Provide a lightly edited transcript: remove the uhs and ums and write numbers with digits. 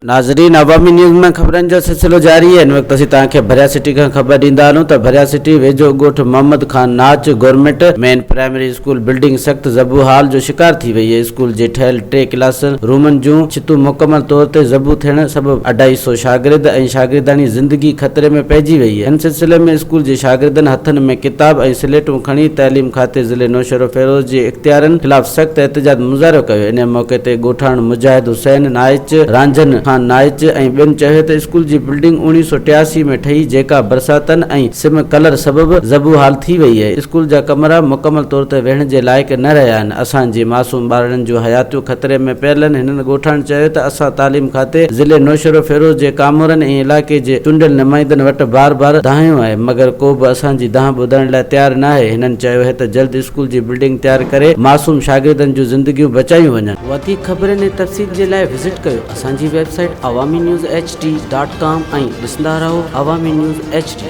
नाज़रीन, अवामी न्यूज़ में खबरन जो सिलसिलो जारी है। इन वक्त असीं तव्हांखे भरिया सिटी का खबर ॾींदा आहियूं त भरिया सिटी वेझो ॻोठ मोहम्मद खान नाच government main primary school building सख्त ज़बू हाल जो शिकार थी वई है। स्कूल जे ठहियल 3 क्लास रूमन जूं छितूं मुकम्मल तौर ते ज़बू थियण सबबि 250 शागिर्द ऐं शागिर्दानी ज़िंदगी ख़तरे में पइजी वई है। इन सिलसिले में स्कूल जे शागिर्दनि हथनि में किताब ऐं स्लेटूं खणी तालीम खाते ज़िले नौशरो फेरोज़ जे इख्तियारनि ख़िलाफ़ सख़्त एहतजाज मुज़ाहिरो कयो। इन मौक़े ते ॻोठाण मुजाहिद हुसैन नाइच, रांझन खान नाइच ऐं ॿियनि चयो त स्कूल जी बिल्डिंग 1983 में ठही जेका बरसातनि ऐं सिम कलर सबबि ज़बू हाल थी वई है। स्कूल जा कमरा मुकम्मल तौर ते वेहण जे लाइक़ न रहिया आहिनि। असांजे मासूम ॿारनि जूं हयातियूं ख़तरे में पियल आहिनि। हिननि ॻोठाण चयो त असां तालीम खाते ज़िले नौशरो फेरोज़ जे कामरनि ऐं इलाइक़े जे चूंडियल नुमाइंदनि वटि बार बार धाहियो आहे, मगर को बि असांजी दांह ॿुधण लाइ तयारु न आहे। हिननि चयो है त जल्द स्कूल जी बिल्डिंग तयारु करे मासूम शागिर्दनि जूं ज़िंदगियूं बचायूं वञनि। वधीक ख़बरनि ऐं तफ़सील जे लाइ विज़िट कयो असांजी वेबसाइट awamiNewsHD.com ऐं ॾिसंदा रहो अवामी न्यूज़ HD।